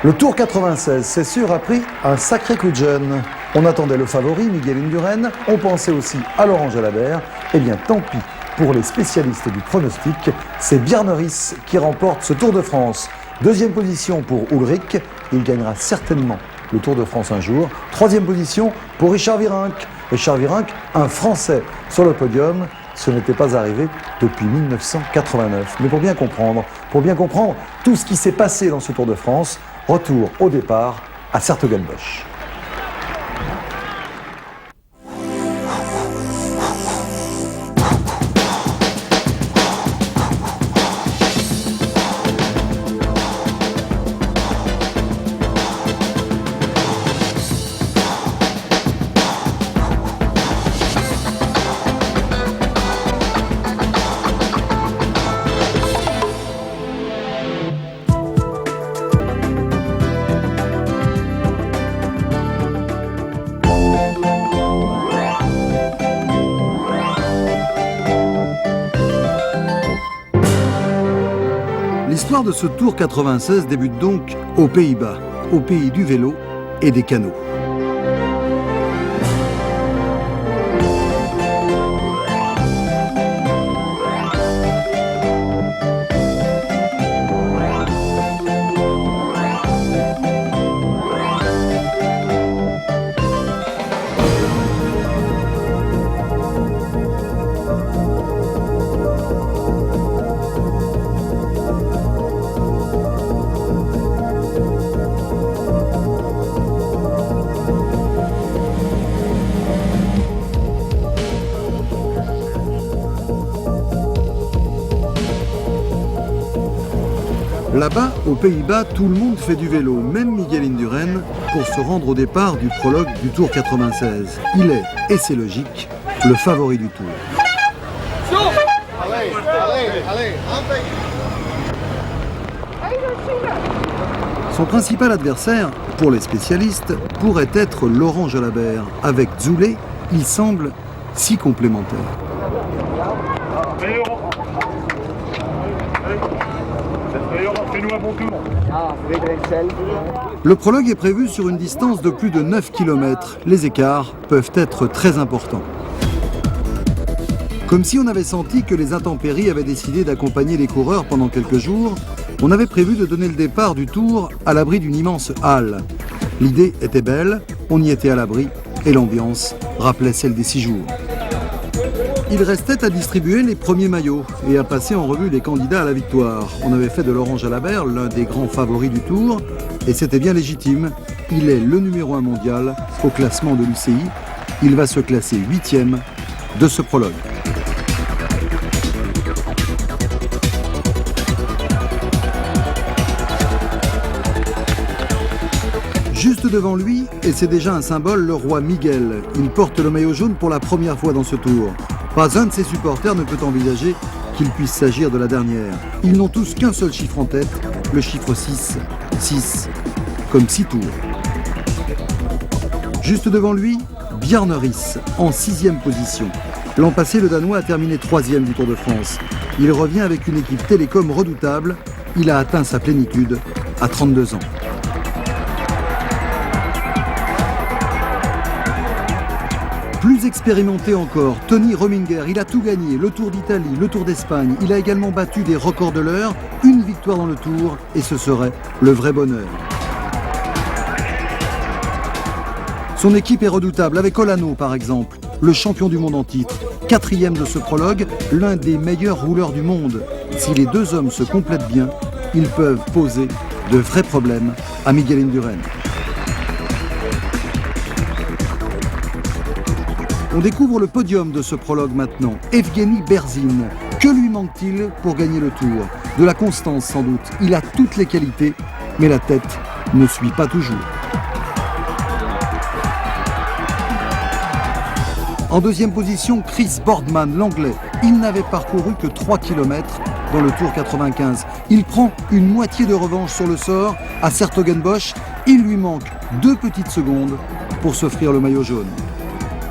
Le Tour 96, c'est sûr, a pris un sacré coup de jeune. On attendait le favori, Miguel Indurain, on pensait aussi à Laurent Jalabert. Eh bien, tant pis pour les spécialistes du pronostic, c'est Bjarne Riis qui remporte ce Tour de France. Deuxième position pour Ullrich, il gagnera certainement le Tour de France un jour. Troisième position pour Richard Virenque. Richard Virenque, un Français sur le podium, ce n'était pas arrivé depuis 1989. Mais pour bien comprendre tout ce qui s'est passé dans ce Tour de France, retour au départ à 's-Hertogenbosch. L'histoire de ce Tour 96 débute donc aux Pays-Bas, au pays du vélo et des canots. Là-bas, aux Pays-Bas, tout le monde fait du vélo, même Miguel Indurain, pour se rendre au départ du prologue du Tour 96. Il est, et c'est logique, le favori du Tour. Son principal adversaire, pour les spécialistes, pourrait être Laurent Jalabert. Avec Zoulet, il semble si complémentaire. Le prologue est prévu sur une distance de plus de 9 km. Les écarts peuvent être très importants. Comme si on avait senti que les intempéries avaient décidé d'accompagner les coureurs pendant quelques jours, on avait prévu de donner le départ du Tour à l'abri d'une immense halle. L'idée était belle, on y était à l'abri, et l'ambiance rappelait celle des 6 jours. Il restait à distribuer les premiers maillots et à passer en revue les candidats à la victoire. On avait fait de Laurent Jalabert l'un des grands favoris du Tour et c'était bien légitime. Il est le numéro 1 mondial au classement de l'UCI. Il va se classer 8e de ce prologue. Juste devant lui, et c'est déjà un symbole, le roi Miguel. Il porte le maillot jaune pour la première fois dans ce Tour. Pas un de ses supporters ne peut envisager qu'il puisse s'agir de la dernière. Ils n'ont tous qu'un seul chiffre en tête, le chiffre 6. 6, comme 6 tours. Juste devant lui, Bjarne Riis, en 6e position. L'an passé, le Danois a terminé 3e du Tour de France. Il revient avec une équipe télécom redoutable. Il a atteint sa plénitude à 32 ans. Plus expérimenté encore, Tony Rominger, il a tout gagné, le Tour d'Italie, le Tour d'Espagne. Il a également battu des records de l'heure, une victoire dans le Tour, et ce serait le vrai bonheur. Son équipe est redoutable, avec Olano par exemple, le champion du monde en titre. 4e de ce prologue, l'un des meilleurs rouleurs du monde. Si les deux hommes se complètent bien, ils peuvent poser de vrais problèmes à Miguel Indurain. On découvre le podium de ce prologue maintenant. Evgeny Berzin. Que lui manque-t-il pour gagner le Tour? De la constance sans doute. Il a toutes les qualités, mais la tête ne suit pas toujours. En 2e position, Chris Boardman, l'anglais. Il n'avait parcouru que 3 km dans le Tour 95. Il prend une moitié de revanche sur le sort à 's-Hertogenbosch. Il lui manque 2 petites secondes pour s'offrir le maillot jaune.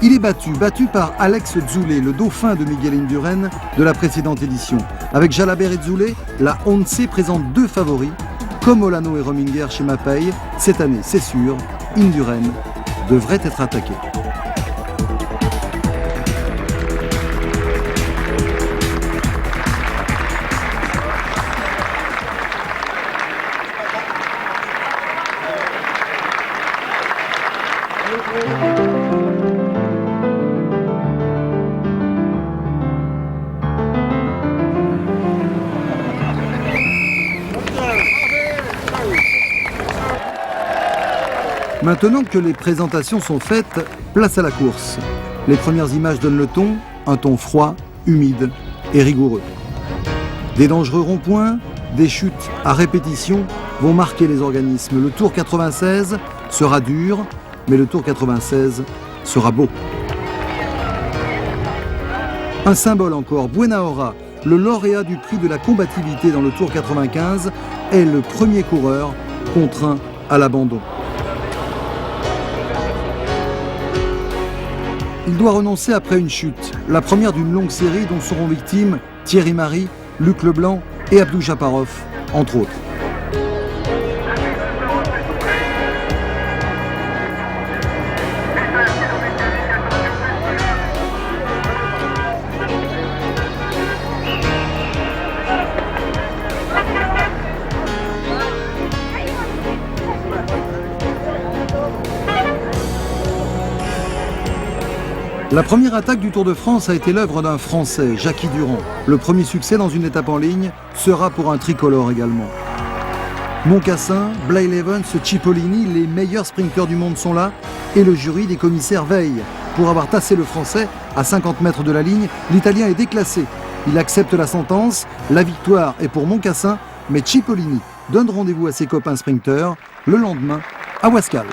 Il est battu par Alex Zoulet, le dauphin de Miguel Indurain de la précédente édition. Avec Jalabert et Zoulet, la ONCE présente 2 favoris, comme Olano et Rominger chez Mapei, cette année, c'est sûr, Indurain devrait être attaqué. Maintenant que les présentations sont faites, place à la course. Les premières images donnent le ton, un ton froid, humide et rigoureux. Des dangereux ronds-points, des chutes à répétition vont marquer les organismes. Le Tour 96 sera dur, mais le Tour 96 sera beau. Un symbole encore, Buena Hora, le lauréat du prix de la combativité dans le Tour 95, est le premier coureur contraint à l'abandon. Il doit renoncer après une chute, la première d'une longue série dont seront victimes Thierry Marie, Luc Leblanc et Abdou Japarov, entre autres. La première attaque du Tour de France a été l'œuvre d'un Français, Jackie Durand. Le premier succès dans une étape en ligne sera pour un tricolore également. Moncassin, Blythe Evans, Cipollini, les meilleurs sprinteurs du monde sont là et le jury des commissaires veille. Pour avoir tassé le Français à 50 mètres de la ligne, l'Italien est déclassé. Il accepte la sentence, la victoire est pour Moncassin, mais Cipollini donne rendez-vous à ses copains sprinteurs le lendemain à Ouascal.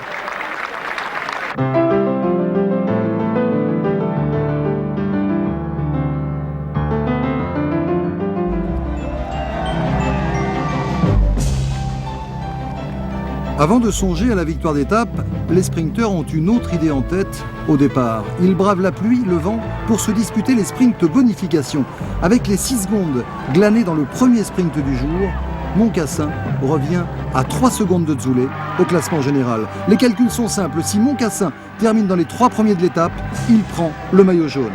Avant de songer à la victoire d'étape, les sprinteurs ont une autre idée en tête au départ. Ils bravent la pluie, le vent pour se disputer les sprints bonification. Avec les 6 secondes glanées dans le premier sprint du jour, Moncassin revient à 3 secondes de Zoulet au classement général. Les calculs sont simples, si Moncassin termine dans les 3 premiers de l'étape, il prend le maillot jaune.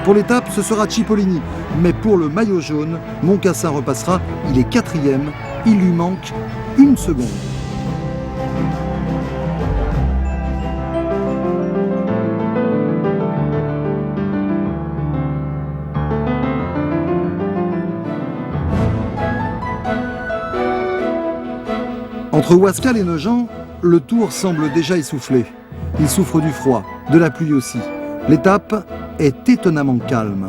Pour l'étape, ce sera Cipollini, mais pour le maillot jaune, Moncassin repassera, il est 4e. Il lui manque 1 seconde. Entre Ouascal et Nogent, le Tour semble déjà essoufflé. Il souffre du froid, de la pluie aussi. L'étape est étonnamment calme.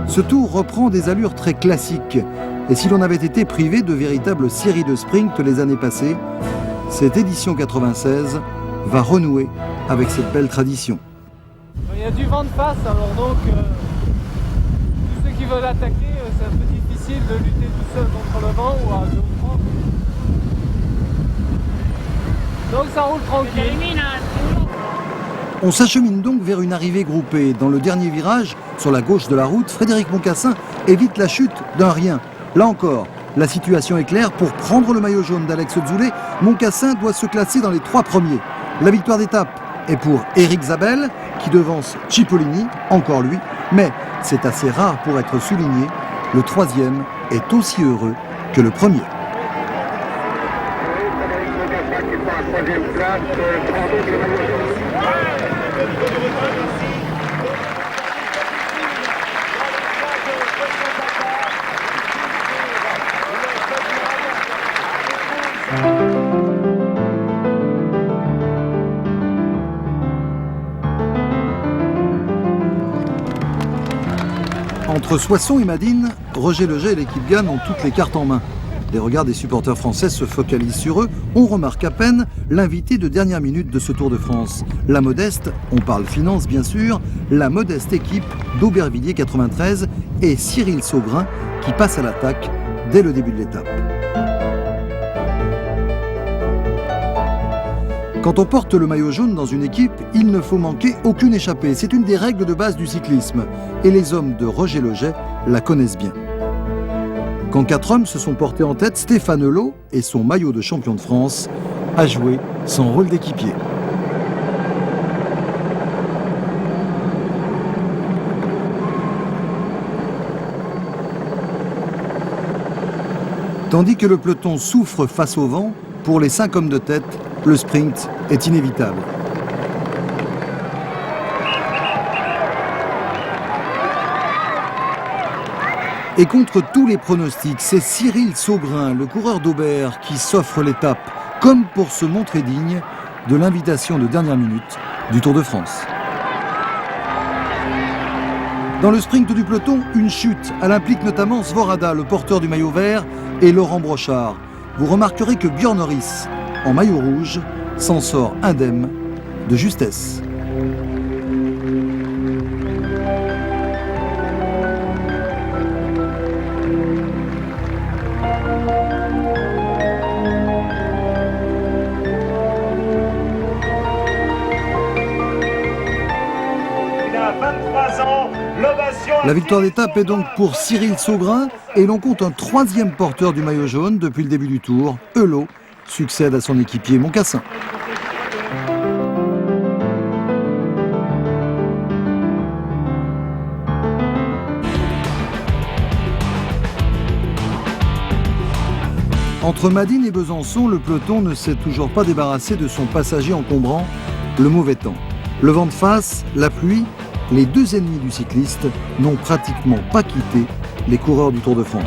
Ce tour reprend des allures très classiques. Et si l'on avait été privé de véritables séries de sprint les années passées, cette édition 96 va renouer avec cette belle tradition. Il y a du vent de face, alors donc tous ceux qui veulent attaquer, c'est un peu difficile de lutter tout seul contre le vent ou à 2 ou 3. Donc ça roule tranquille. On s'achemine donc vers une arrivée groupée. Dans le dernier virage, sur la gauche de la route, Frédéric Moncassin évite la chute d'un rien. Là encore, la situation est claire. Pour prendre le maillot jaune d'Alex Zoulet, Moncassin doit se classer dans les 3 premiers. La victoire d'étape est pour Eric Zabel, qui devance Cipollini, encore lui. Mais c'est assez rare pour être souligné. Le 3e est aussi heureux que le premier. Entre Soissons et Madine, Roger Leget et l'équipe Gann ont toutes les cartes en main. Les regards des supporters français se focalisent sur eux. On remarque à peine l'invité de dernière minute de ce Tour de France. La modeste, on parle finance bien sûr, la modeste équipe d'Aubervilliers 93 et Cyril Saugrin qui passe à l'attaque dès le début de l'étape. Quand on porte le maillot jaune dans une équipe, il ne faut manquer aucune échappée. C'est une des règles de base du cyclisme. Et les hommes de Roger Leget la connaissent bien. Quand 4 hommes se sont portés en tête, Stéphane Eulot et son maillot de champion de France a joué son rôle d'équipier. Tandis que le peloton souffre face au vent, pour les 5 hommes de tête, le sprint est inévitable. Et contre tous les pronostics, c'est Cyril Saugrain, le coureur d'Aubert, qui s'offre l'étape, comme pour se montrer digne de l'invitation de dernière minute du Tour de France. Dans le sprint du peloton, une chute. Elle implique notamment Svorada, le porteur du maillot vert, et Laurent Brochard. Vous remarquerez que Björn Norris, en maillot rouge, s'en sort indemne de justesse. La victoire d'étape est donc pour Cyril Saugrain et l'on compte un 3e porteur du maillot jaune depuis le début du Tour. Eulot succède à son équipier Moncassin. Entre Madine et Besançon, le peloton ne s'est toujours pas débarrassé de son passager encombrant, le mauvais temps. Le vent de face, la pluie, les 2 ennemis du cycliste n'ont pratiquement pas quitté les coureurs du Tour de France.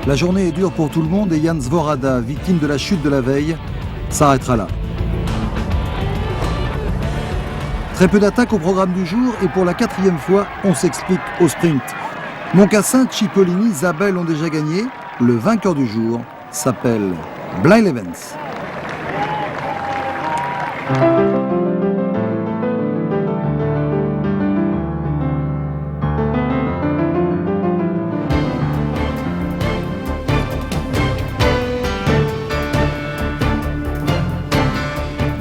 La journée est dure pour tout le monde et Jan Svorada, victime de la chute de la veille, s'arrêtera là. Très peu d'attaques au programme du jour et pour la 4e fois, on s'explique au sprint. Moncassin, Cipollini, Zabel ont déjà gagné. Le vainqueur du jour s'appelle Blythe Evans.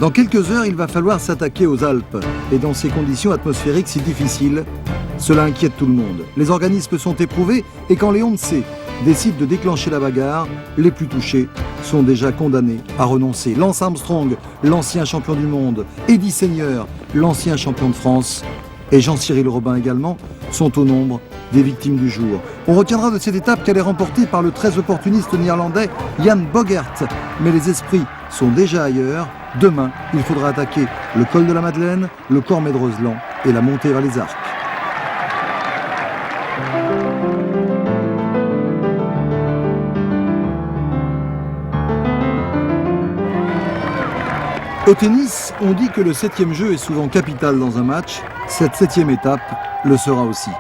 Dans quelques heures, il va falloir s'attaquer aux Alpes. Et dans ces conditions atmosphériques si difficiles, cela inquiète tout le monde. Les organismes sont éprouvés et quand les Ontsé décident de déclencher la bagarre, les plus touchés sont déjà condamnés à renoncer. Lance Armstrong, l'ancien champion du monde, Eddy Seigneur, l'ancien champion de France, et Jean-Cyril Robin également, sont au nombre des victimes du jour. On retiendra de cette étape qu'elle est remportée par le très opportuniste néerlandais Jan Bogert. Mais les esprits sont déjà ailleurs. Demain, il faudra attaquer le col de la Madeleine, le Cormet de Roseland et la montée vers les Arcs. Au tennis, on dit que le 7e jeu est souvent capital dans un match. Cette 7e étape le sera aussi.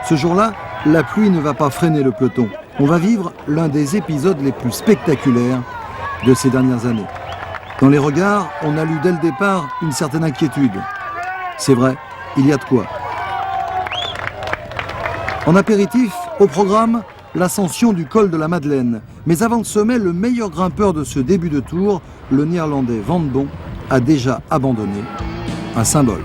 Ce jour-là, la pluie ne va pas freiner le peloton. On va vivre l'un des épisodes les plus spectaculaires de ces dernières années. Dans les regards, on a lu dès le départ une certaine inquiétude. C'est vrai, il y a de quoi. En apéritif, au programme, l'ascension du col de la Madeleine. Mais avant le sommet, le meilleur grimpeur de ce début de tour, le néerlandais Van Bon, a déjà abandonné. Un symbole.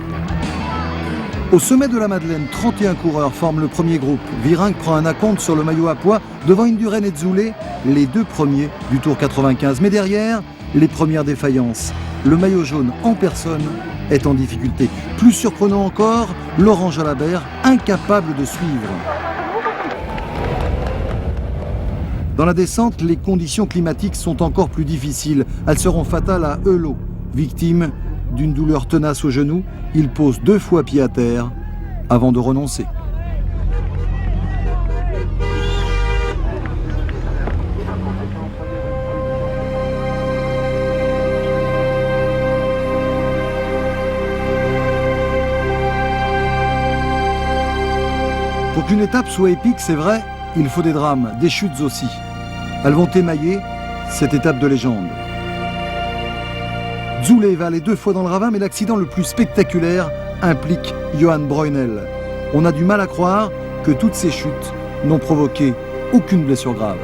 Au sommet de la Madeleine, 31 coureurs forment le premier groupe. Virenque prend un acompte sur le maillot à pois devant Indurain et Zoulé, les 2 premiers du Tour 95. Mais derrière, les premières défaillances. Le maillot jaune en personne est en difficulté. Plus surprenant encore, Laurent Jalabert, incapable de suivre. Dans la descente, les conditions climatiques sont encore plus difficiles. Elles seront fatales à Eulot. Victime d'une douleur tenace au genou, il pose 2 fois pied à terre avant de renoncer. Pour qu'une étape soit épique, c'est vrai, il faut des drames, des chutes aussi. Elles vont émailler cette étape de légende. Zoulé va aller 2 fois dans le ravin, mais l'accident le plus spectaculaire implique Johan Breunel. on a du mal à croire que toutes ces chutes n'ont provoqué aucune blessure grave.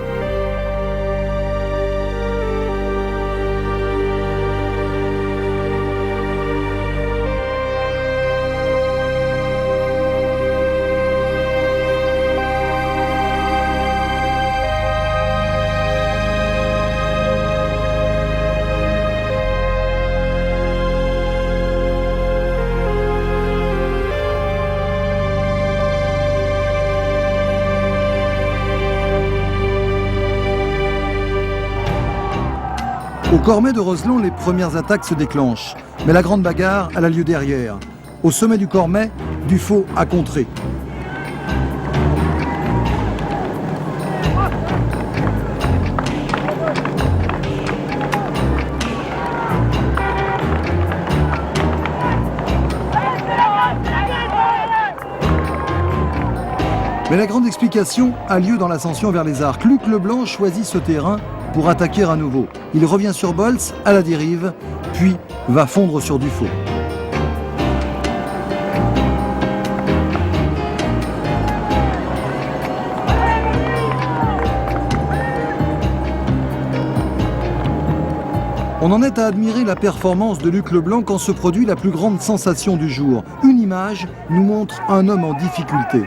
Au Cormet de Roseland, les premières attaques se déclenchent. Mais la grande bagarre, elle a lieu derrière. Au sommet du Cormet, Dufaux a contré. Mais la grande explication a lieu dans l'ascension vers les Arcs. Luc Leblanc choisit ce terrain pour attaquer à nouveau. Il revient sur Bolz, à la dérive, puis va fondre sur Dufaux. On en est à admirer la performance de Luc Leblanc quand se produit la plus grande sensation du jour. Une image nous montre un homme en difficulté.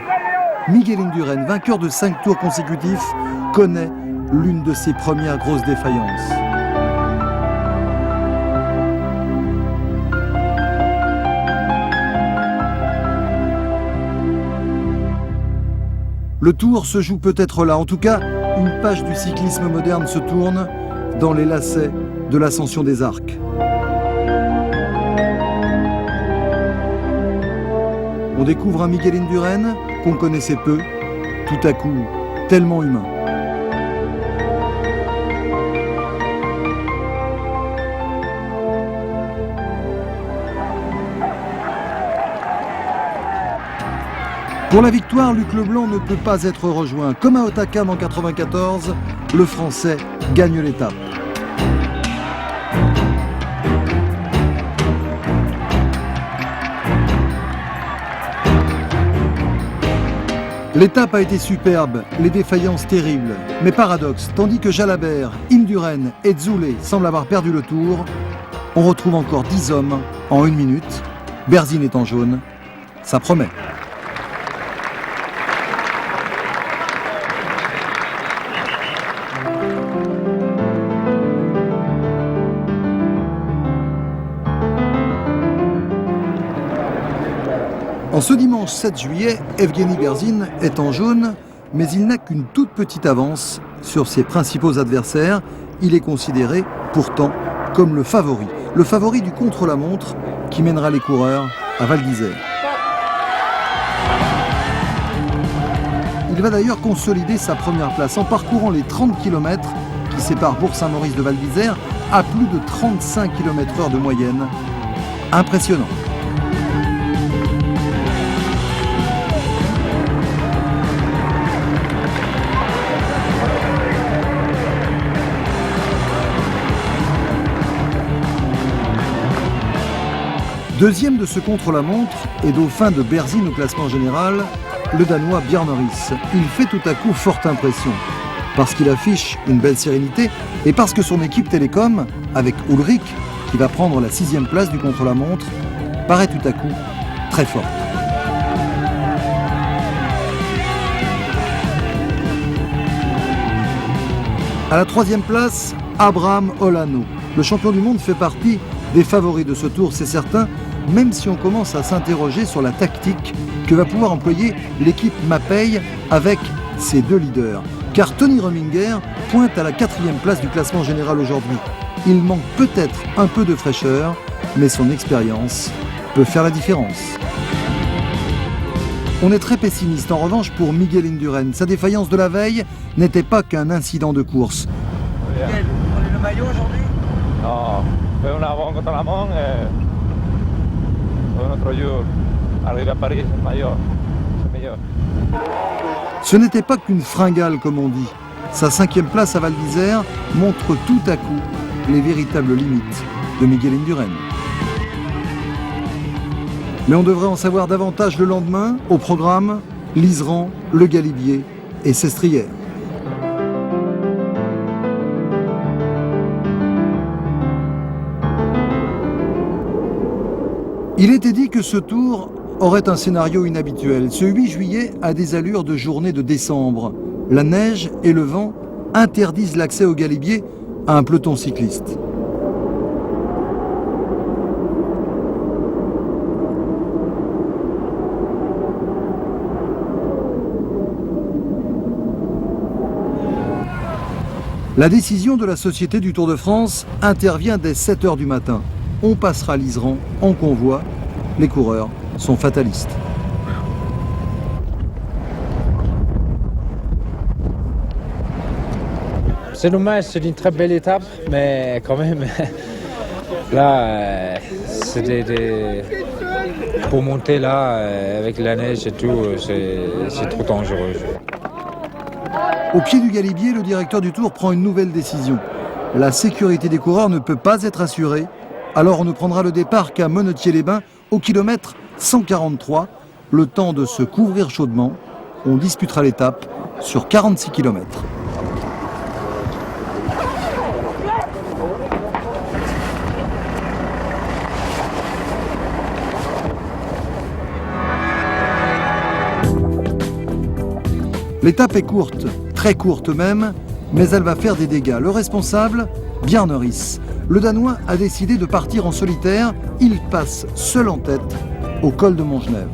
Miguel Indurain, vainqueur de 5 tours consécutifs, connaît l'une de ses premières grosses défaillances. Le tour se joue peut-être là. En tout cas, une page du cyclisme moderne se tourne dans les lacets de l'ascension des Arcs. On découvre un Miguel Indurain qu'on connaissait peu, tout à coup tellement humain. Pour la victoire, Luc Leblanc ne peut pas être rejoint. Comme à Hautacam en 1994, le Français gagne l'étape. L'étape a été superbe, les défaillances terribles. Mais paradoxe, tandis que Jalabert, Indurain et Zoulet semblent avoir perdu le tour, on retrouve encore 10 hommes en 1 minute. Berzin est en jaune, ça promet. En ce dimanche 7 juillet, Evgeny Berzin est en jaune, mais il n'a qu'une toute petite avance sur ses principaux adversaires. Il est considéré pourtant comme le favori du contre-la-montre qui mènera les coureurs à Val d'Isère. Il va d'ailleurs consolider sa première place en parcourant les 30 km qui séparent Bourg-Saint-Maurice de Val d'Isère à plus de 35 km/h de moyenne. Impressionnant. Deuxième de ce contre-la-montre et dauphin de Berzin au classement général, le Danois Bjarne-Riis. Il fait tout à coup forte impression, parce qu'il affiche une belle sérénité et parce que son équipe Télécom, avec Ulrich, qui va prendre la 6e place du contre-la-montre, paraît tout à coup très forte. À la 3e place, Abraham Olano. Le champion du monde fait partie des favoris de ce tour, c'est certain, même si on commence à s'interroger sur la tactique que va pouvoir employer l'équipe Mapei avec ses 2 leaders. Car Tony Rominger pointe à la 4e place du classement général aujourd'hui. Il manque peut-être un peu de fraîcheur, mais son expérience peut faire la différence. On est très pessimiste en revanche pour Miguel Indurain. Sa défaillance de la veille n'était pas qu'un incident de course. Miguel, vous prenez le maillot aujourd'hui? No, fue una bomba contra la Mon, fue un otro jour. Arrivé à Paris, c'est meilleur. Ce n'était pas qu'une fringale comme on dit. Sa 5e place à Val d'Isère montre tout à coup les véritables limites de Miguel Indurain. Mais on devrait en savoir davantage le lendemain. Au programme, l'Iseran, le Galibier et Sestrières. Il était dit que ce tour aurait un scénario inhabituel. Ce 8 juillet a des allures de journée de décembre. La neige et le vent interdisent l'accès au Galibier à un peloton cycliste. La décision de la Société du Tour de France intervient dès 7 h du matin. On passera l'Iseran en convoi. Les coureurs sont fatalistes. C'est dommage, c'est une très belle étape, mais quand même, là, pour monter là, avec la neige et tout, c'est trop dangereux. Au pied du Galibier, le directeur du Tour prend une nouvelle décision. La sécurité des coureurs ne peut pas être assurée. Alors on ne prendra le départ qu'à Monnetier-les-Bains, au kilomètre 143, le temps de se couvrir chaudement. On disputera l'étape sur 46 km. L'étape est courte, très courte même, mais elle va faire des dégâts. Le responsable, Bjarne Riis. Le Danois a décidé de partir en solitaire. Il passe seul en tête au col de Montgenèvre.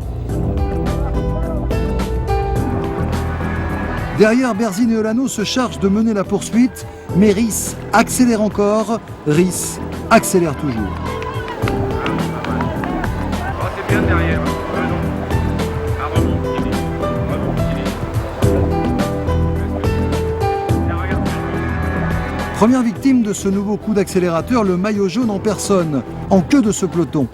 Derrière, Berzin et Olano se chargent de mener la poursuite, mais Riis accélère encore. Riis accélère toujours. Oh, c'est bien derrière. Un rebond, Première victime de ce nouveau coup d'accélérateur, le maillot jaune en personne, en queue de ce peloton.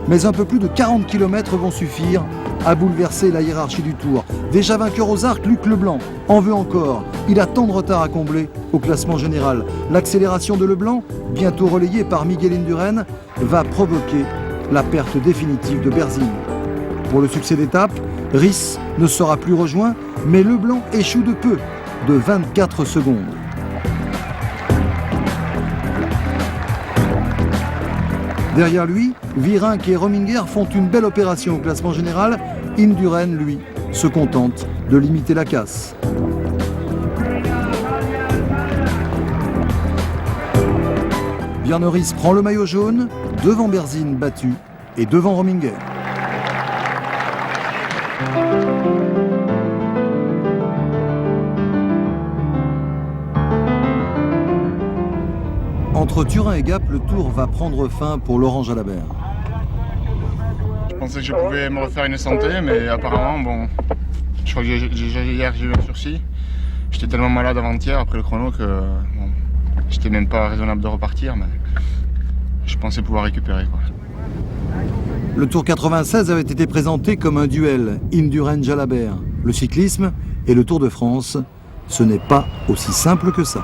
Mais un peu plus de 40 km vont suffire à bouleverser la hiérarchie du Tour. Déjà vainqueur aux arcs, Luc Leblanc en veut encore. Il a tant de retard à combler au classement général. L'accélération de Leblanc, bientôt relayée par Miguel Indurain, va provoquer la perte définitive de Berzin. Pour le succès d'étape, Riis ne sera plus rejoint, mais Leblanc échoue de peu, de 24 secondes. Derrière lui, Virenque et Rominger font une belle opération au classement général. Indurain, lui, se contente de limiter la casse. Bjarne Riis prend le maillot jaune, devant Berzin battu et devant Rominger. Entre Turin et Gap, le Tour va prendre fin pour Laurent Jalabert. Je pensais que je pouvais me refaire une santé, mais apparemment, bon, je crois que hier j'ai eu un sursis. J'étais tellement malade avant-hier après le chrono que bon, j'étais même pas raisonnable de repartir, mais je pensais pouvoir récupérer, quoi. Le Tour 96 avait été présenté comme un duel Indurain-Jalabert. Le cyclisme et le Tour de France, ce n'est pas aussi simple que ça.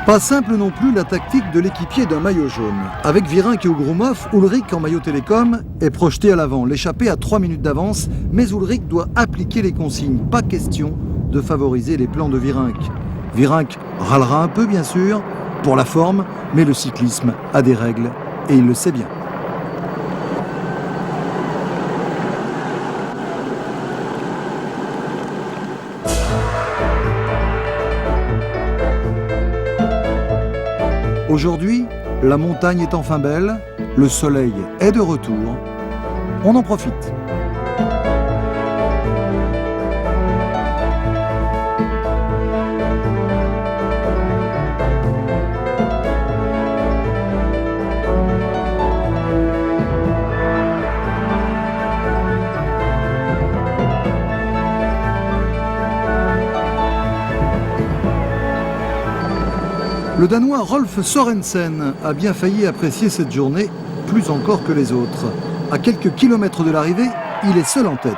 Pas simple non plus la tactique de l'équipier d'un maillot jaune. Avec Virenque et Ougroumov, Ullrich en maillot télécom est projeté à l'avant. L'échappée a 3 minutes d'avance, mais Ullrich doit appliquer les consignes. Pas question de favoriser les plans de Virenque. Virenque râlera un peu bien sûr, pour la forme, mais le cyclisme a des règles et il le sait bien. Aujourd'hui, la montagne est enfin belle, le soleil est de retour, on en profite. Le Danois Rolf Sørensen a bien failli apprécier cette journée, plus encore que les autres. À quelques kilomètres de l'arrivée, il est seul en tête.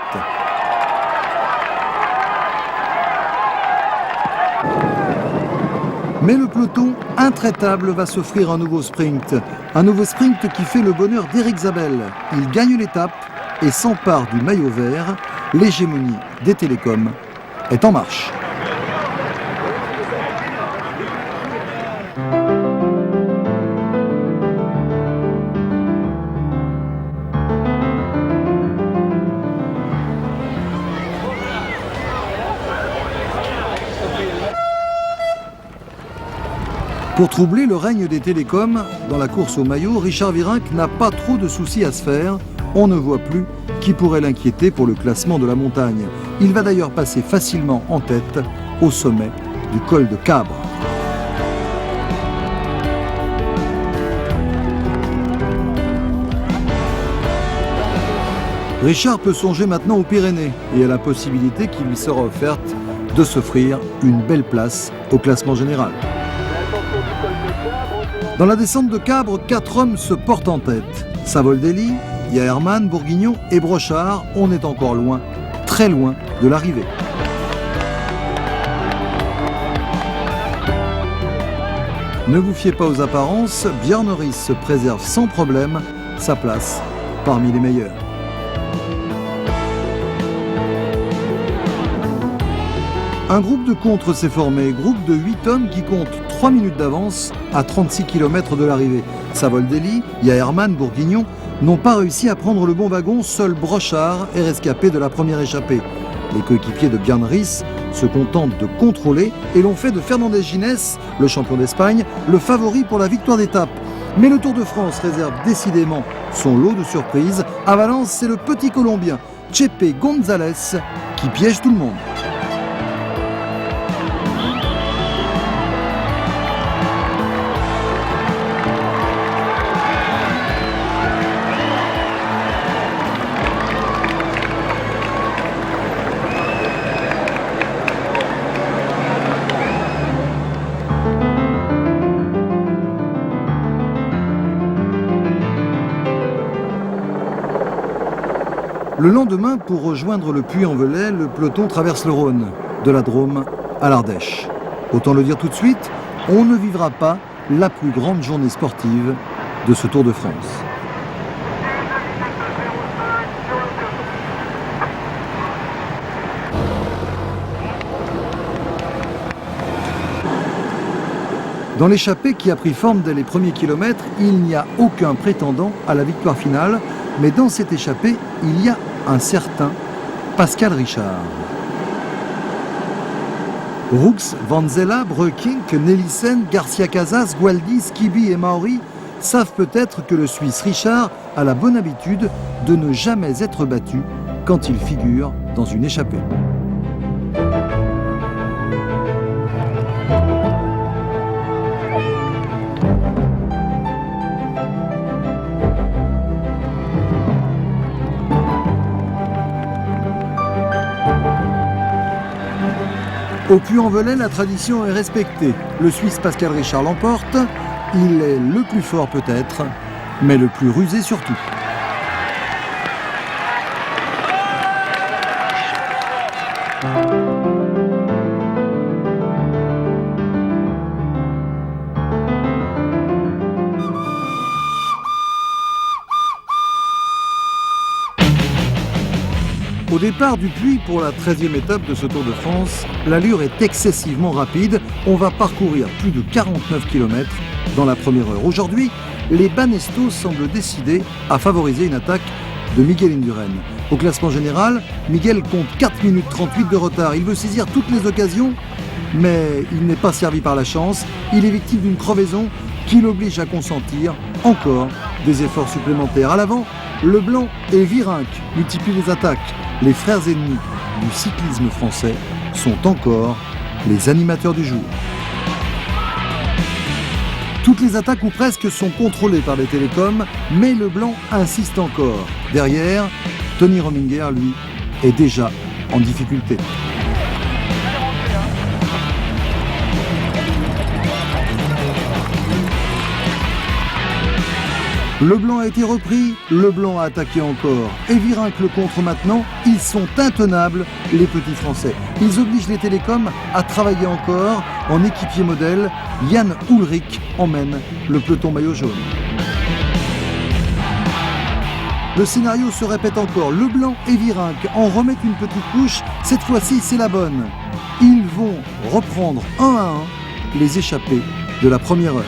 Mais le peloton intraitable va s'offrir un nouveau sprint. Un nouveau sprint qui fait le bonheur d'Éric Zabel. Il gagne l'étape et s'empare du maillot vert. L'hégémonie des télécoms est en marche. Pour troubler le règne des télécoms, dans la course au maillot, Richard Virenque n'a pas trop de soucis à se faire. On ne voit plus qui pourrait l'inquiéter pour le classement de la montagne. Il va d'ailleurs passer facilement en tête au sommet du col de Cabre. Richard peut songer maintenant aux Pyrénées et à la possibilité qui lui sera offerte de s'offrir une belle place au classement général. Dans la descente de Cabre, 4 hommes se portent en tête. Savoldelli, Jaherman, Bourguignon et Brochard. On est encore loin, très loin de l'arrivée. Ne vous fiez pas aux apparences, Björn Riis se préserve sans problème sa place parmi les meilleurs. Un groupe de contre s'est formé, groupe de 8 hommes qui comptent 3 minutes d'avance à 36 km de l'arrivée. Savoldelli, Jaherman, Bourguignon n'ont pas réussi à prendre le bon wagon, seul Brochard est rescapé de la première échappée. Les coéquipiers de Björn Riis se contentent de contrôler et l'ont fait de Fernandez Ginés, le champion d'Espagne, le favori pour la victoire d'étape. Mais le Tour de France réserve décidément son lot de surprises. À Valence, c'est le petit Colombien, Chepe González, qui piège tout le monde. Le lendemain, pour rejoindre le Puy-en-Velay, le peloton traverse le Rhône, de la Drôme à l'Ardèche. Autant le dire tout de suite, on ne vivra pas la plus grande journée sportive de ce Tour de France. Dans l'échappée qui a pris forme dès les premiers kilomètres, il n'y a aucun prétendant à la victoire finale, mais dans cette échappée, il y a un certain Pascal Richard. Roux, Van Zella, Breukink, Nelissen, Garcia Casas, Gualdi, Skibi et Mauri savent peut-être que le Suisse Richard a la bonne habitude de ne jamais être battu quand il figure dans une échappée. Au Puy-en-Velay, la tradition est respectée. Le Suisse Pascal Richard l'emporte. Il est le plus fort peut-être, mais le plus rusé surtout. Au départ du Puy pour la 13e étape de ce Tour de France, l'allure est excessivement rapide. On va parcourir plus de 49 km dans la première heure. Aujourd'hui, les Banestos semblent décidés à favoriser une attaque de Miguel Indurain. Au classement général, Miguel compte 4 minutes 38 de retard. Il veut saisir toutes les occasions, mais il n'est pas servi par la chance. Il est victime d'une crevaison qui l'oblige à consentir encore des efforts supplémentaires. À l'avant, Leblanc et Virenque multiplient les attaques. Les frères ennemis du cyclisme français sont encore les animateurs du jour. Toutes les attaques ou presque sont contrôlées par les télécoms, mais Leblanc insiste encore. Derrière, Tony Rominger, lui, est déjà en difficulté. Leblanc a été repris, Leblanc a attaqué encore. Et Virenque le contre maintenant, ils sont intenables, les petits Français. Ils obligent les télécoms à travailler encore. En équipier modèle, Jan Ullrich emmène le peloton maillot jaune. Le scénario se répète encore, Leblanc et Virenque en remettent une petite couche, cette fois-ci c'est la bonne. Ils vont reprendre 1 à 1 les échappés de la première heure.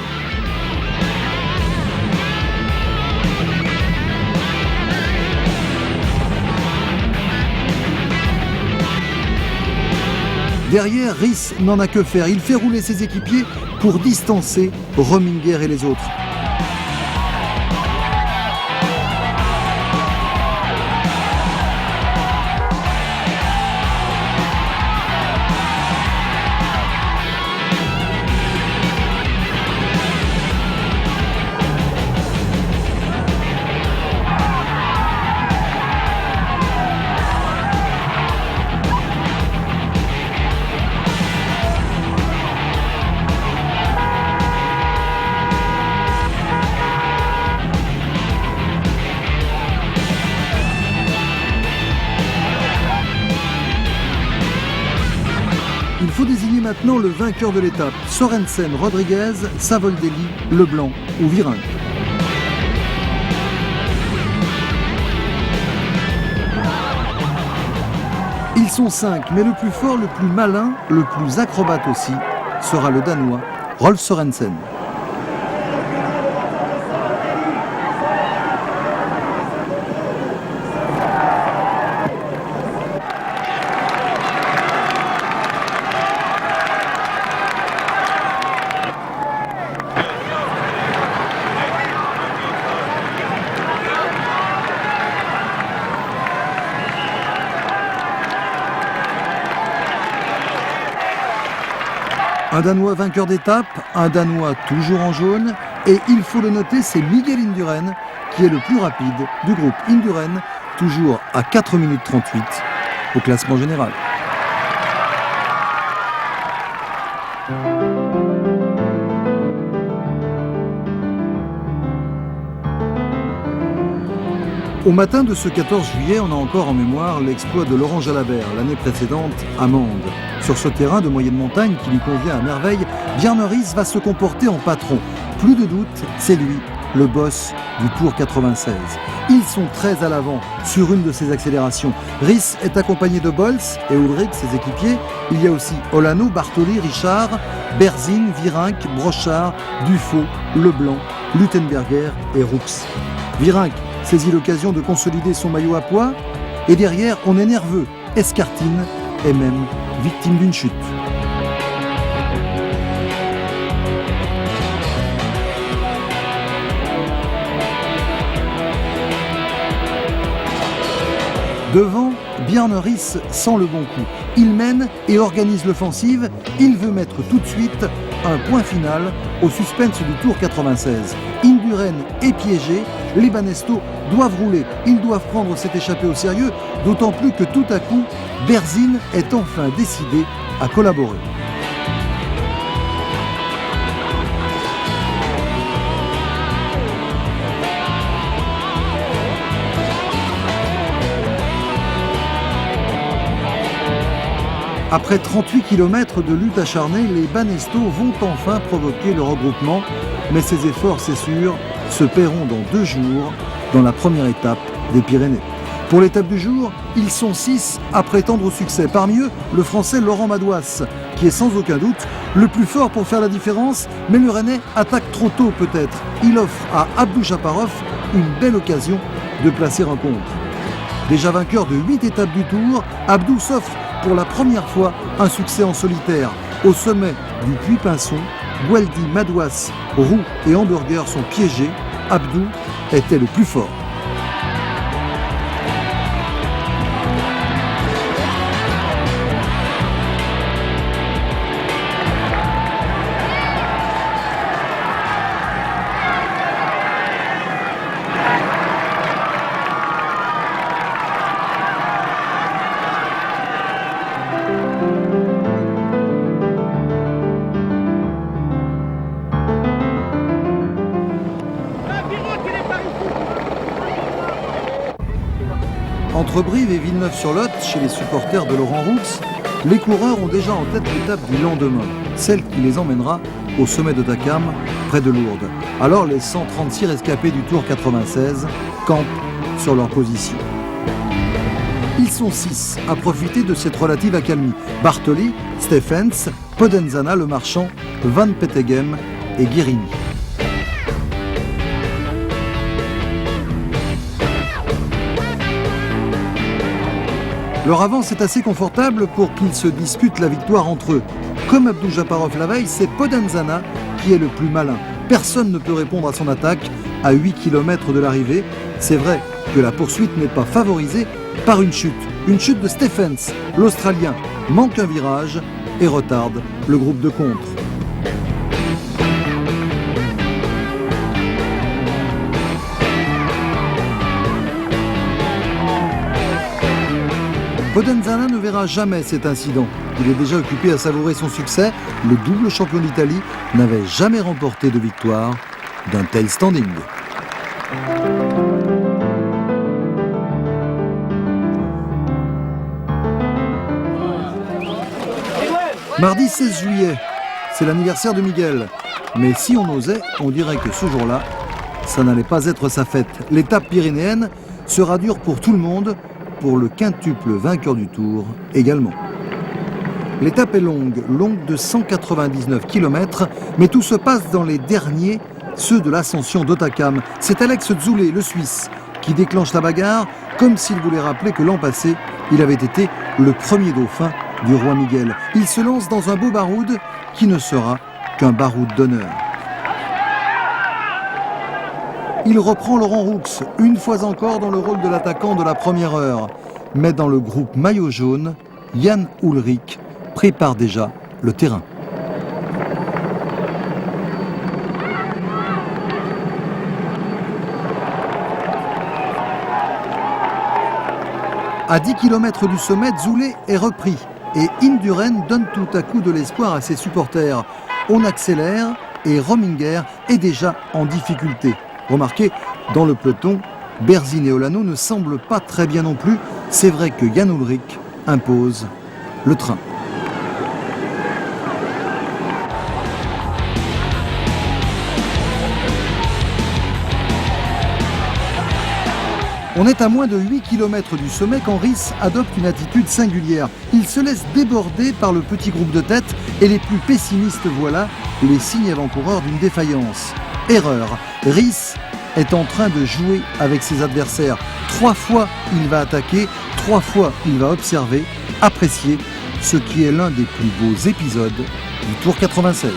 Derrière, Riss n'en a que faire, il fait rouler ses équipiers pour distancer Rominger et les autres. Il faut désigner maintenant le vainqueur de l'étape. Sorensen, Rodriguez, Savoldelli, Leblanc ou Virenque. Ils sont 5, mais le plus fort, le plus malin, le plus acrobate aussi, sera le Danois Rolf Sorensen. Un Danois vainqueur d'étape, un Danois toujours en jaune, et il faut le noter, c'est Miguel Indurain qui est le plus rapide du groupe Indurain, toujours à 4 minutes 38 au classement général. Au matin de ce 14 juillet, on a encore en mémoire l'exploit de Laurent Jalabert, l'année précédente à Mende. Sur ce terrain de moyenne montagne qui lui convient à merveille, Bjarne Riis va se comporter en patron. Plus de doute, c'est lui, le boss du Tour 96. Ils sont très à l'avant sur une de ces accélérations. Riis est accompagné de Bols et Ullrich, ses équipiers. Il y a aussi Olano, Bartoli, Richard, Berzin, Virenque, Brochard, Dufaux, Leblanc, Luttenberger et Roux. Virenque saisit l'occasion de consolider son maillot à pois, et derrière, on est nerveux. Escartine est même victime d'une chute. Devant, Bjarne Riis sent le bon coup. Il mène et organise l'offensive. Il veut mettre tout de suite un point final au suspense du Tour 96. Indurain est piégé. Les Banesto doivent rouler. Ils doivent prendre cette échappée au sérieux, d'autant plus que tout à coup, Berzin est enfin décidé à collaborer. Après 38 km de lutte acharnée, les Banesto vont enfin provoquer le regroupement. Mais ces efforts, c'est sûr, se paieront dans 2 jours dans la première étape des Pyrénées. Pour l'étape du jour, ils sont 6 à prétendre au succès. Parmi eux, le Français Laurent Madouas, qui est sans aucun doute le plus fort pour faire la différence, mais le Rennais attaque trop tôt peut-être. Il offre à Abdou Chaparov une belle occasion de placer un contre. Déjà vainqueur de 8 étapes du Tour, Abdou s'offre pour la première fois un succès en solitaire. Au sommet du Puy-Pinson, Gualdi, Madouas, Roux et Hamburger sont piégés. Abdou était le plus fort. Entre Brive et Villeneuve-sur-Lot, chez les supporters de Laurent Roux, les coureurs ont déjà en tête l'étape du lendemain, celle qui les emmènera au sommet d'Otakam, près de Lourdes. Alors les 136 rescapés du Tour 96 campent sur leur position. Ils sont 6 à profiter de cette relative accalmie. Bartoli, Stephens, Podenzana, le marchand, Van Peteghem et Guérini. Leur avance est assez confortable pour qu'ils se disputent la victoire entre eux. Comme Abdou-Japarov la veille, c'est Podenzana qui est le plus malin. Personne ne peut répondre à son attaque à 8 km de l'arrivée. C'est vrai que la poursuite n'est pas favorisée par une chute de Stephens. L'Australien manque un virage et retarde le groupe de contre. Podenzana ne verra jamais cet incident. Il est déjà occupé à savourer son succès. Le double champion d'Italie n'avait jamais remporté de victoire d'un tel standing. Mardi 16 juillet, c'est l'anniversaire de Miguel. Mais si on osait, on dirait que ce jour-là, ça n'allait pas être sa fête. L'étape pyrénéenne sera dure pour tout le monde, pour le quintuple vainqueur du Tour également. L'étape est longue de 199 km, mais tout se passe dans les derniers, ceux de l'ascension d'Otakam. C'est Alex Zoulet, le Suisse, qui déclenche la bagarre, comme s'il voulait rappeler que l'an passé, il avait été le premier dauphin du roi Miguel. Il se lance dans un beau baroud qui ne sera qu'un baroud d'honneur. Il reprend Laurent Roux, une fois encore dans le rôle de l'attaquant de la première heure. Mais dans le groupe maillot jaune, Jan Ullrich prépare déjà le terrain. À 10 km du sommet, Zoulet est repris et Indurain donne tout à coup de l'espoir à ses supporters. On accélère et Rominger est déjà en difficulté. Remarquez, dans le peloton, Berzin et Olano ne semblent pas très bien non plus. C'est vrai que Jan Ullrich impose le train. On est à moins de 8 km du sommet quand Riss adopte une attitude singulière. Il se laisse déborder par le petit groupe de tête et les plus pessimistes voilà les signes avant-coureurs d'une défaillance. Erreur. Riss est en train de jouer avec ses adversaires. 3 fois il va attaquer, 3 fois il va observer, apprécier ce qui est l'un des plus beaux épisodes du Tour 96.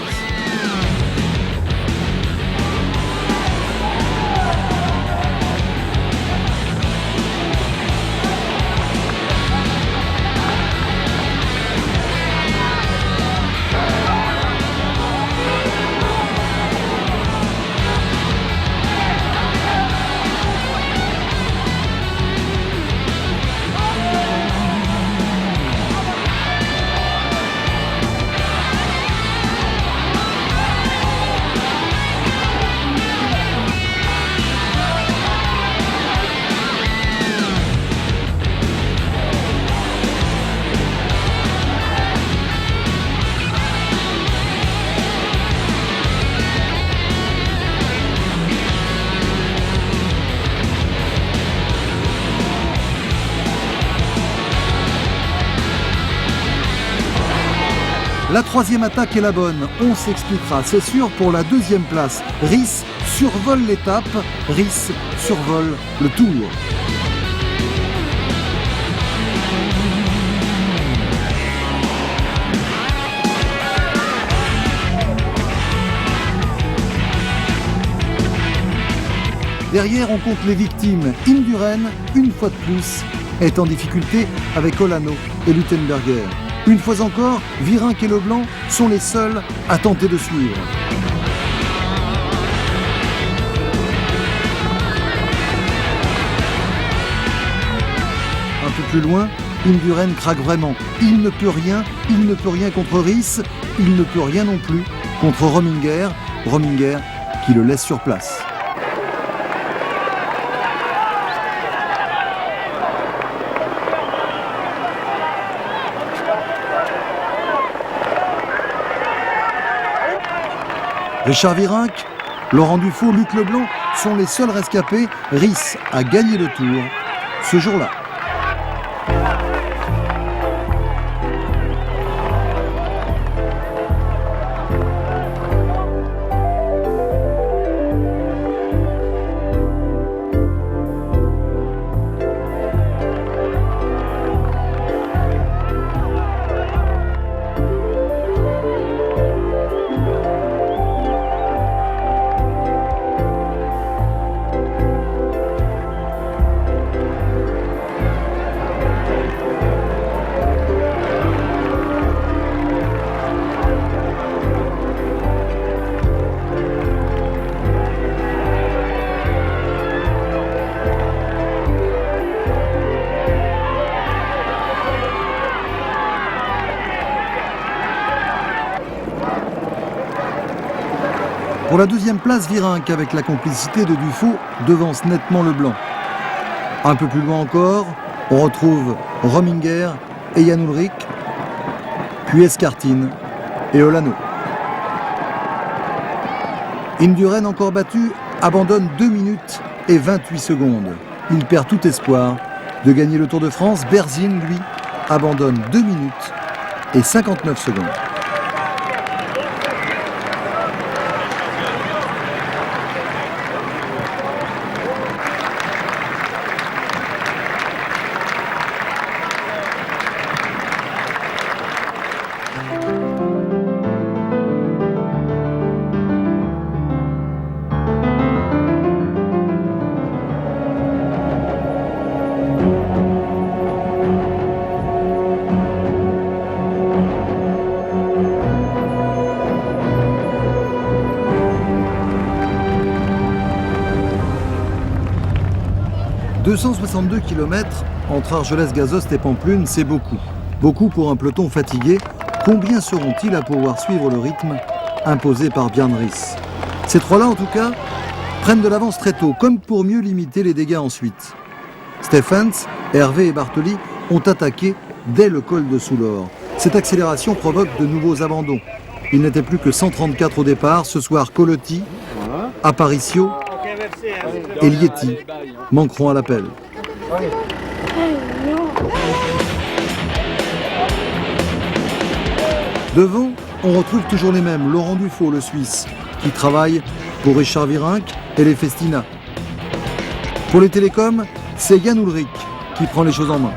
La troisième attaque est la bonne, on s'expliquera, c'est sûr, pour la deuxième place. Riss survole l'étape, Riss survole le Tour. Derrière, on compte les victimes. Indurain, une fois de plus, est en difficulté avec Olano et Luttenberger. Une fois encore, Virenque et Leblanc sont les seuls à tenter de suivre. Un peu plus loin, Indurain craque vraiment. Il ne peut rien contre Riss, il ne peut rien non plus contre Rominger. Rominger qui le laisse sur place. Richard Virenque, Laurent Dufaux, Luc Leblanc sont les seuls rescapés. Riss a gagné le Tour ce jour-là. Pour la deuxième place, Virenque, avec la complicité de Dufaux, devance nettement Leblanc. Un peu plus loin encore, on retrouve Rominger et Jan Ullrich, puis Escartine et Olano. Indurain, encore battu, abandonne 2 minutes et 28 secondes. Il perd tout espoir de gagner le Tour de France. Berzin, lui, abandonne 2 minutes et 59 secondes. « 262 km entre Argelès-Gazost et Pampelune, c'est beaucoup. Beaucoup pour un peloton fatigué. Combien seront-ils à pouvoir suivre le rythme imposé par Bjarne Riss? Ces trois-là, en tout cas, prennent de l'avance très tôt, comme pour mieux limiter les dégâts ensuite. Stephens, Hervé et Bartoli ont attaqué dès le col de Soulor. Cette accélération provoque de nouveaux abandons. Il n'était plus que 134 au départ. Ce soir, Colotti, Aparicio et Lieti manqueront à l'appel. Devant, on retrouve toujours les mêmes. Laurent Dufaux, le Suisse, qui travaille pour Richard Virenque et les Festina. Pour les télécoms, c'est Jan Ullrich qui prend les choses en main.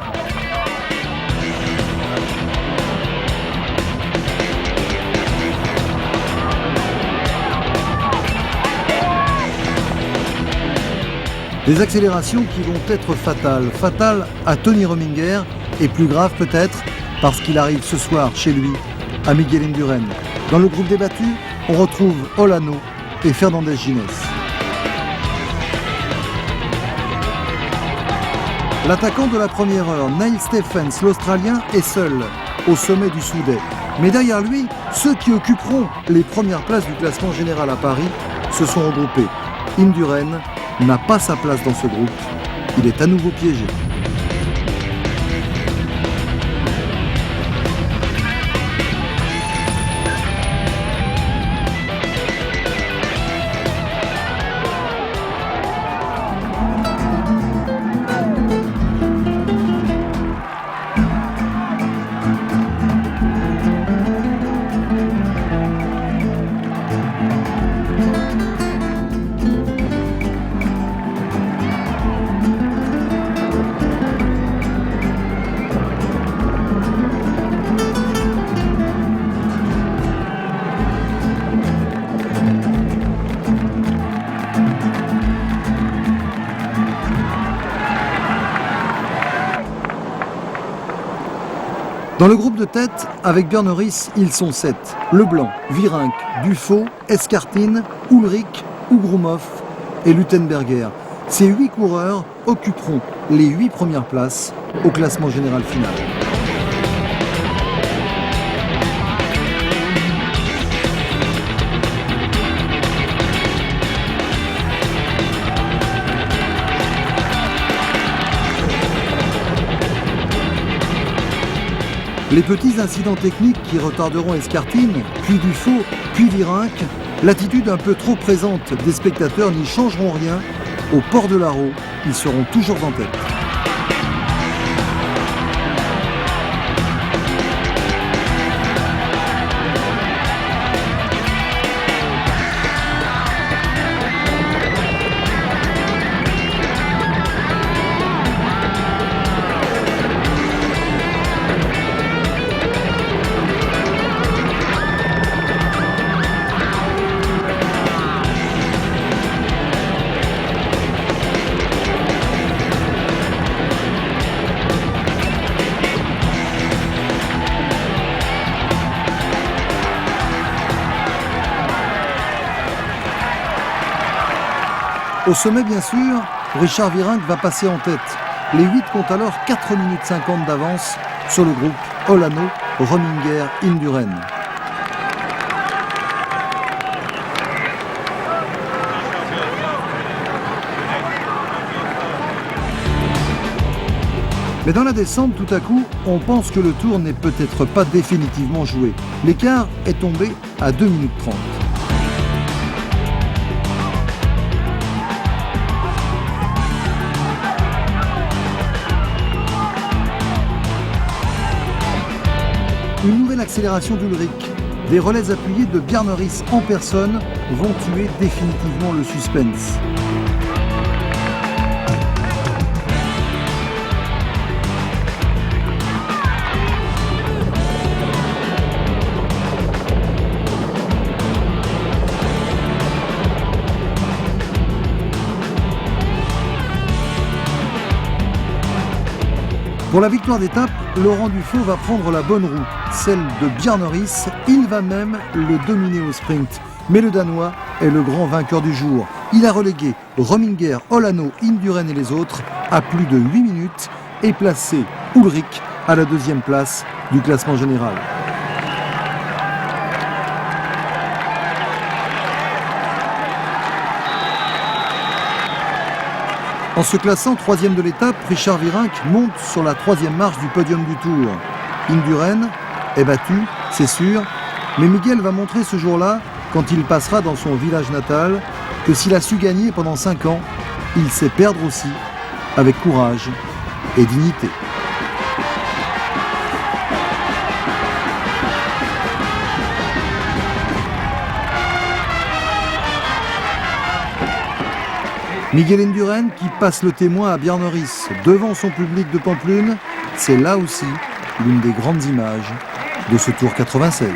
Des accélérations qui vont être fatales. Fatales à Tony Rominger et plus grave peut-être parce qu'il arrive ce soir chez lui à Miguel Indurain. Dans le groupe des battus, on retrouve Olano et Fernandez Gines. L'attaquant de la première heure, Neil Stephens, l'Australien, est seul au sommet du Soudet. Mais derrière lui, ceux qui occuperont les premières places du classement général à Paris se sont regroupés. Indurain n'a pas sa place dans ce groupe. Il est à nouveau piégé. Dans le groupe de tête, avec Bjarne Riss, ils sont 7. Leblanc, Virenque, Dufaux, Escartine, Ullrich, Ugrumov et Luttenberger. Ces 8 coureurs occuperont les 8 premières places au classement général final. Les petits incidents techniques qui retarderont Escartine, puis Dufaux, puis Virenque L'attitude un peu trop présente des spectateurs n'y changeront rien. Au port de l'Arro, ils seront toujours en tête. Au sommet, bien sûr, Richard Virenque va passer en tête. Les 8 comptent alors 4 minutes 50 d'avance sur le groupe Olano, Rominger, Indurain. Mais dans la descente, tout à coup, on pense que le tour n'est peut-être pas définitivement joué. L'écart est tombé à 2 minutes 30. Une nouvelle accélération d'Ulrich. Des relais appuyés de Bjarne en personne vont tuer définitivement le suspense. Pour la victoire d'étape, Laurent Dufaux va prendre la bonne roue, celle de Bjarne. Il va même le dominer au sprint. Mais le Danois est le grand vainqueur du jour. Il a relégué Rominger, Olano, Indurain et les autres à plus de 8 minutes et placé Ulrich à la 2e place du classement général. En se classant 3e de l'étape, Richard Virenque monte sur la 3e marche du podium du Tour. Indurain est battu, c'est sûr, mais Miguel va montrer ce jour-là, quand il passera dans son village natal, que s'il a su gagner pendant 5 ans, il sait perdre aussi, avec courage et dignité. Miguel Indurain qui passe le témoin à Bjarne devant son public de Pamplune, c'est là aussi l'une des grandes images de ce Tour 96.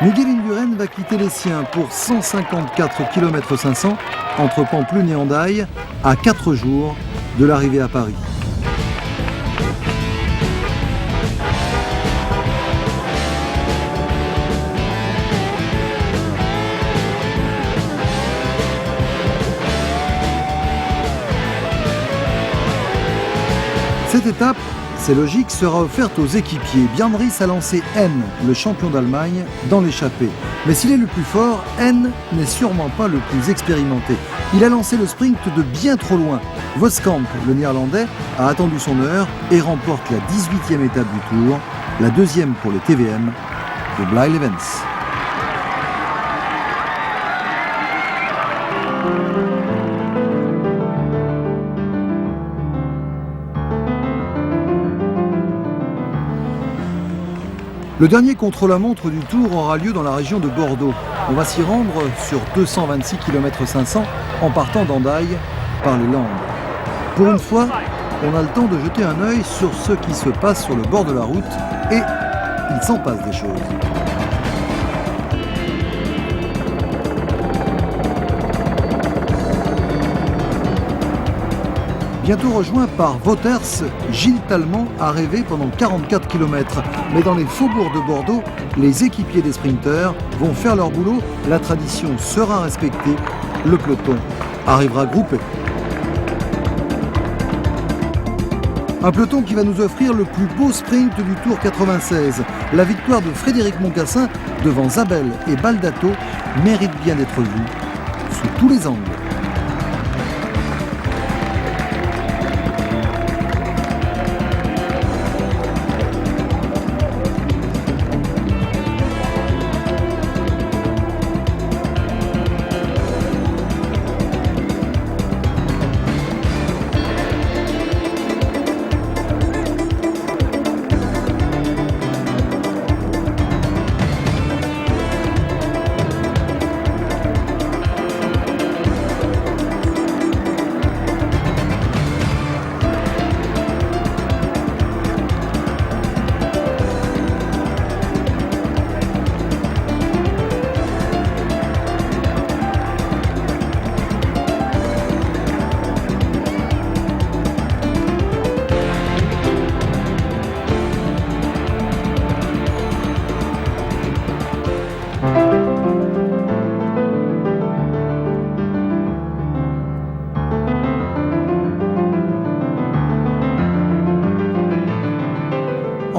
Miguel Indurain va quitter les siens pour 154 km 500 entre Pamplune et Hendaye à 4 jours de l'arrivée à Paris. Cette étape, c'est logique, sera offerte aux équipiers. Bjarne a lancé N, le champion d'Allemagne, dans l'échappée. Mais s'il est le plus fort, N n'est sûrement pas le plus expérimenté. Il a lancé le sprint de bien trop loin. Voskamp, le néerlandais, a attendu son heure et remporte la 18e étape du Tour, la 2e pour les TVM de Blaye Levens. Le dernier contre-la-montre du Tour aura lieu dans la région de Bordeaux. On va s'y rendre sur 226 km 500 en partant d'Hendaye par les Landes. Pour une fois, on a le temps de jeter un œil sur ce qui se passe sur le bord de la route et il s'en passe des choses. Bientôt rejoint par Wouters, Gilles Tallement a rêvé pendant 44 km. Mais dans les faubourgs de Bordeaux, les équipiers des sprinteurs vont faire leur boulot, la tradition sera respectée, le peloton arrivera groupé. Un peloton qui va nous offrir le plus beau sprint du Tour 96. La victoire de Frédéric Moncassin devant Zabel et Baldato mérite bien d'être vue sous tous les angles.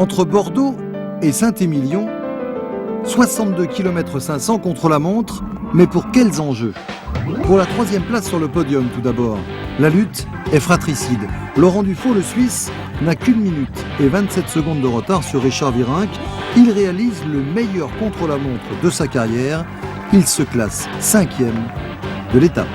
Entre Bordeaux et Saint-Émilion, 62 km 500 contre la montre, mais pour quels enjeux? Pour la 3e place sur le podium tout d'abord. La lutte est fratricide. Laurent Dufaux, le Suisse, n'a qu'1 minute et 27 secondes de retard sur Richard Virenque. Il réalise le meilleur contre-la-montre de sa carrière. Il se classe 5e de l'étape.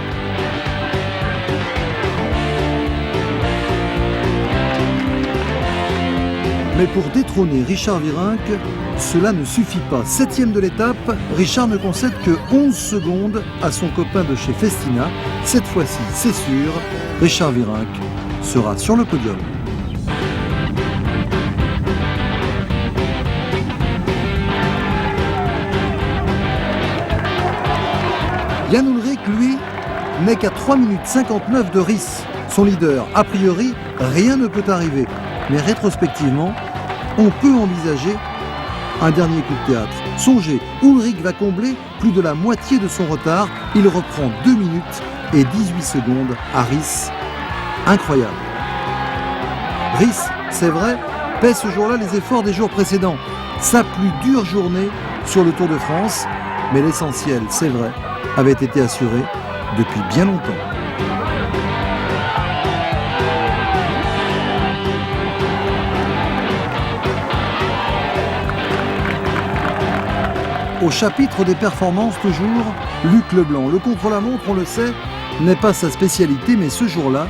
Mais pour détrôner Richard Virenque, cela ne suffit pas. 7e de l'étape, Richard ne concède que 11 secondes à son copain de chez Festina. Cette fois-ci, c'est sûr, Richard Virenque sera sur le podium. Jan Ullrich, lui, n'est qu'à 3 minutes 59 de Riss, son leader. A priori, rien ne peut arriver. Mais rétrospectivement, on peut envisager un dernier coup de théâtre. Songez, Ullrich va combler plus de la moitié de son retard. Il reprend 2 minutes et 18 secondes à Riss. Incroyable. Riss, c'est vrai, paie ce jour-là les efforts des jours précédents. Sa plus dure journée sur le Tour de France. Mais l'essentiel, c'est vrai, avait été assuré depuis bien longtemps. Au chapitre des performances toujours, Luc Leblanc. Le contre-la-montre, on le sait, n'est pas sa spécialité, mais ce jour-là,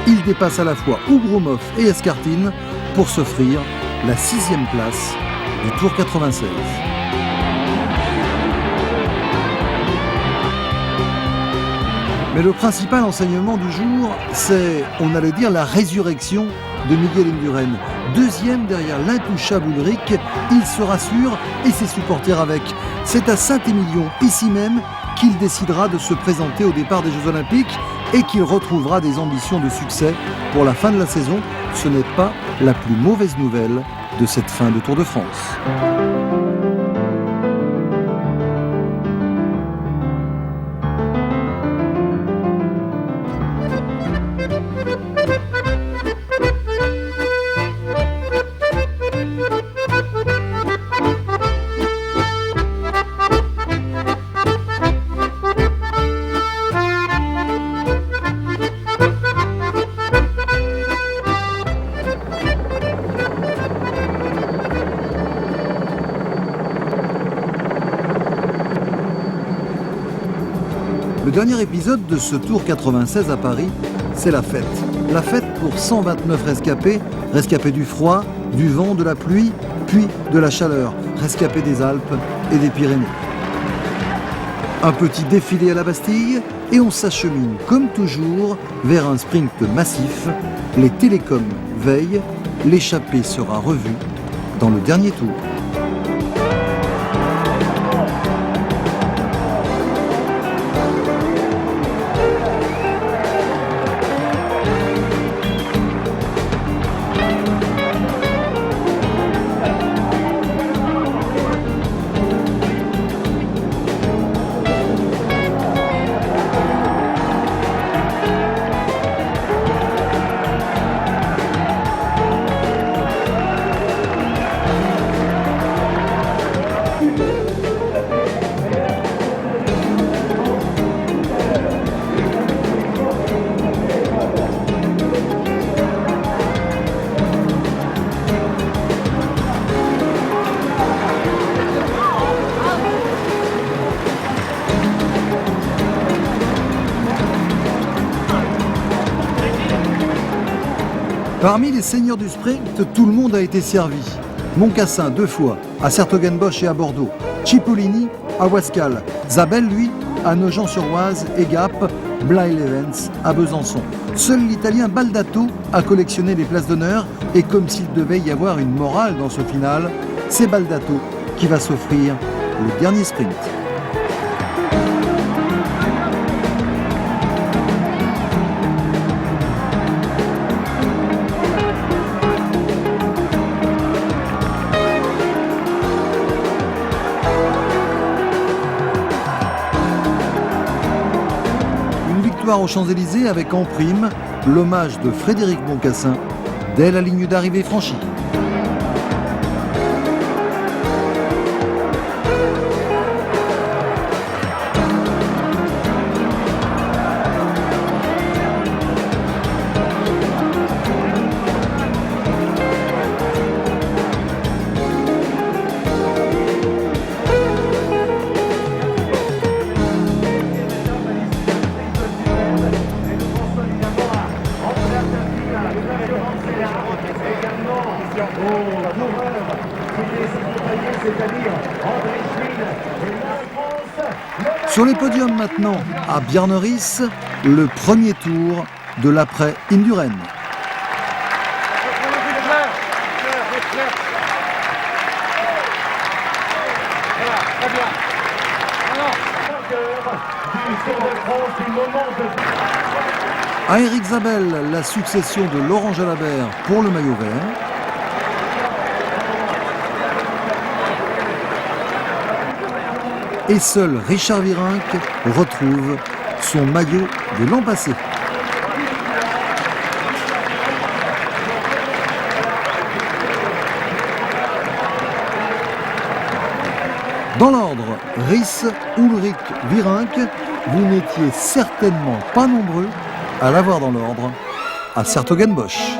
il dépasse à la fois Ougromov et Escartine pour s'offrir la 6e place du Tour 96. Mais le principal enseignement du jour, c'est, on allait dire, la résurrection de Miguel Indurain. 2e derrière l'intouchable Ullrich, il se rassure et ses supporters avec. C'est à Saint-Émilion, ici même, qu'il décidera de se présenter au départ des Jeux Olympiques et qu'il retrouvera des ambitions de succès pour la fin de la saison. Ce n'est pas la plus mauvaise nouvelle de cette fin de Tour de France. Le dernier épisode de ce Tour 96 à Paris, c'est la fête. La fête pour 129 rescapés, rescapés du froid, du vent, de la pluie, puis de la chaleur, rescapés des Alpes et des Pyrénées. Un petit défilé à la Bastille et on s'achemine comme toujours vers un sprint massif. Les télécoms veillent, l'échappée sera revue dans le dernier tour. Parmi les seigneurs du sprint, tout le monde a été servi. Moncassin 2 fois, à Sertogenbosch et à Bordeaux. Cipollini à Wascal. Zabel, lui, à Nogent-sur-Oise et Gap. Blaye-Levens à Besançon. Seul l'Italien Baldato a collectionné les places d'honneur. Et comme s'il devait y avoir une morale dans ce final, c'est Baldato qui va s'offrir le dernier sprint. Aux Champs-Élysées avec en prime l'hommage de Frédéric Moncassin dès la ligne d'arrivée franchie. Sur les podiums maintenant, à Bjarneris, le premier tour de l'après-Indurain. À Eric Zabel, la succession de Laurent Jalabert pour le maillot vert. Et seul Richard Virenque retrouve son maillot de l'an passé. Dans l'ordre, Ries, Ulrich, Virenque, vous n'étiez certainement pas nombreux à l'avoir dans l'ordre à 's-Hertogenbosch.